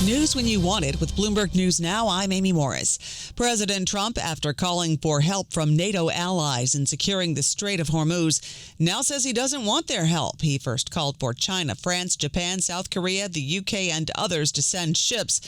News when you want it with Bloomberg News Now. I'm Amy Morris. President Trump, after calling for help from NATO allies in securing the Strait of Hormuz, now says he doesn't want their help. He first called for China, France, Japan, South Korea, the UK, and others to send ships.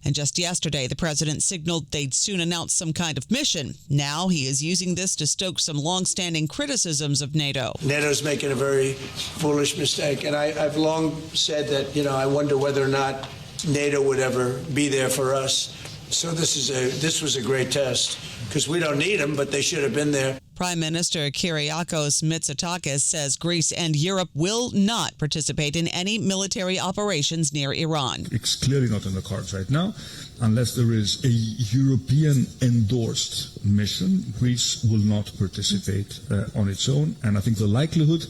And just yesterday, the president signaled they'd soon announce some kind of mission. Now he is using this to stoke some longstanding criticisms of NATO. NATO's making a very foolish mistake. And I've long said that, I wonder whether or not NATO would ever be there for us. So this was a great test because we don't need them, but they should have been there. Prime Minister Kyriakos Mitsotakis says Greece and Europe will not participate in any military operations near Iran. It's clearly not in the cards right now. Unless there is a European-endorsed mission, Greece will not participate on its own. And I think the likelihood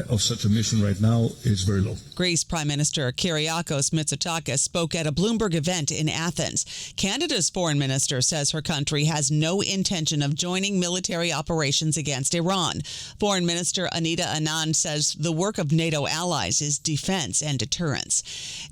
of such a mission right now is very low. Greece Prime Minister Kyriakos Mitsotakis spoke at a Bloomberg event in Athens. Canada's foreign minister says her country has no intention of joining military operations against Iran. Foreign Minister Anita Anand says the work of NATO allies is defense and deterrence.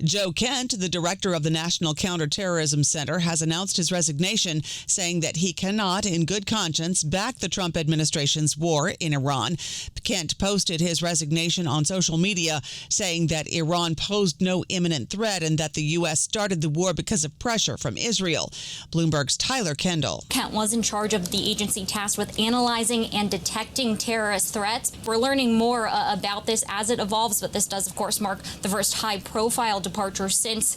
Joe Kent, the director of the National Counterterrorism Center, has announced his resignation, saying that he cannot, in good conscience, back the Trump administration's war in Iran. Kent posted his resignation on social media, saying that Iran posed no imminent threat and that the U.S. started the war because of pressure from Israel. Bloomberg's Tyler Kendall. Kent was in charge of the agency tasked with analyzing and detecting terrorist threats. We're learning more about this as it evolves, but this does, of course, mark the first high-profile departure since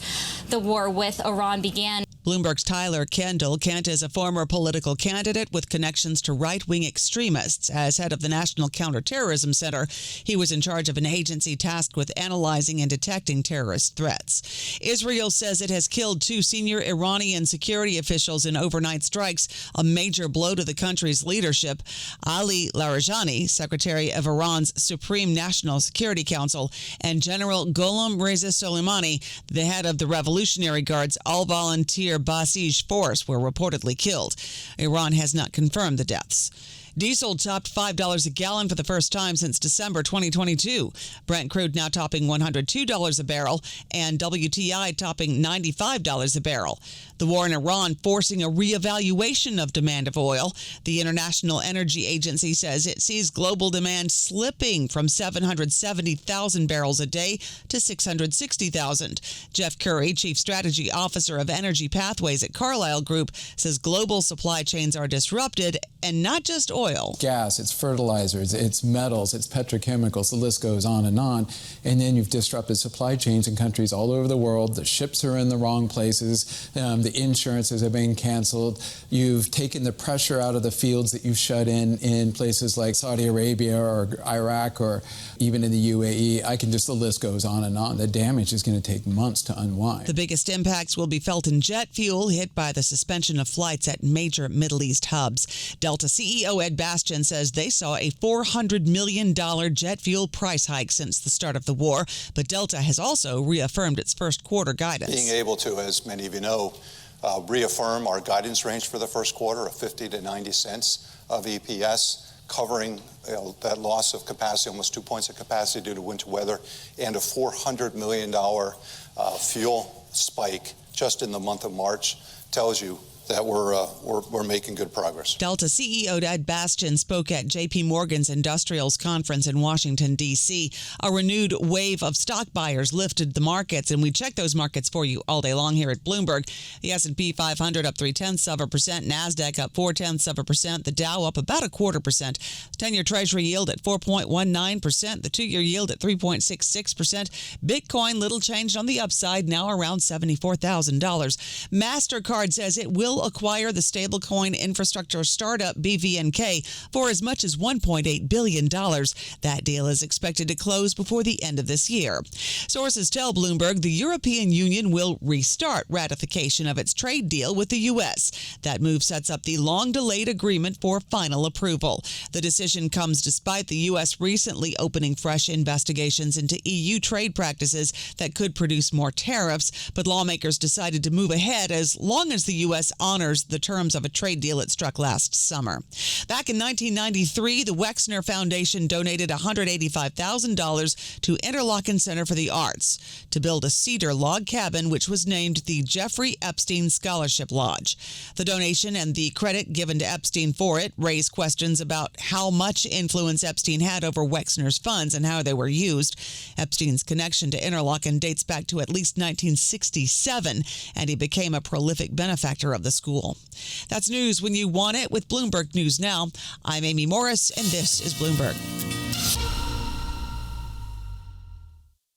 the war with Iran began. Bloomberg's Tyler Kendall. Kent is a former political candidate with connections to right-wing extremists. As head of the National Counterterrorism Center, he was in charge of an agency tasked with analyzing and detecting terrorist threats. Israel says it has killed 2 senior Iranian security officials in overnight strikes, a major blow to the country's leadership. Ali Larijani, secretary of Iran's Supreme National Security Council, and General Gholam Reza Soleimani, the head of the Revolutionary Guard's all-volunteer Basij force, were reportedly killed. Iran has not confirmed the deaths. Diesel topped $5 a gallon for the first time since December 2022. Brent crude now topping $102 a barrel and WTI topping $95 a barrel. The war in Iran forcing a reevaluation of demand of oil. The International Energy Agency says it sees global demand slipping from 770,000 barrels a day to 660,000. Jeff Curry, Chief Strategy Officer of Energy Pathways at Carlyle Group, says global supply chains are disrupted, and not just oil. Gas, it's fertilizers, it's metals, it's petrochemicals, the list goes on. And then you've disrupted supply chains in countries all over the world. The ships are in the wrong places. The insurances have been canceled. You've taken the pressure out of the fields that you've shut in places like Saudi Arabia or Iraq or even in the UAE. The list goes on. The damage is going to take months to unwind. The biggest impacts will be felt in jet fuel, hit by the suspension of flights at major Middle East hubs. Delta CEO Ed Bastian says they saw a $400 million jet fuel price hike since the start of the war, but Delta has also reaffirmed its first quarter guidance. Being able to, as many of you know, reaffirm our guidance range for the first quarter of 50 to 90 cents of EPS, covering that loss of capacity, almost 2 points of capacity due to winter weather, and a $400 million fuel spike just in the month of March, tells you that we're making good progress. Delta CEO Ed Bastian spoke at J.P. Morgan's Industrials Conference in Washington, D.C. A renewed wave of stock buyers lifted the markets, and we check those markets for you all day long here at Bloomberg. The S&P 500 up 0.3%, NASDAQ up 0.4%, the Dow up about 0.25%, 10-year Treasury yield at 4.19%, the 2-year yield at 3.66%. Bitcoin little changed on the upside, now around $74,000. MasterCard says it will acquire the stablecoin infrastructure startup BVNK for as much as $1.8 billion. That deal is expected to close before the end of this year. Sources tell Bloomberg the European Union will restart ratification of its trade deal with the U.S. That move sets up the long-delayed agreement for final approval. The decision comes despite the U.S. recently opening fresh investigations into EU trade practices that could produce more tariffs, but lawmakers decided to move ahead as long as as the U.S. honors the terms of a trade deal it struck last summer. Back in 1993, the Wexner Foundation donated $185,000 to Interlochen Center for the Arts to build a cedar log cabin, which was named the Jeffrey Epstein Scholarship Lodge. The donation and the credit given to Epstein for it raised questions about how much influence Epstein had over Wexner's funds and how they were used. Epstein's connection to Interlochen dates back to at least 1967, and he became a prolific benefactor of the school. That's news when you want it with Bloomberg News Now. I'm Amy Morris, and this is Bloomberg.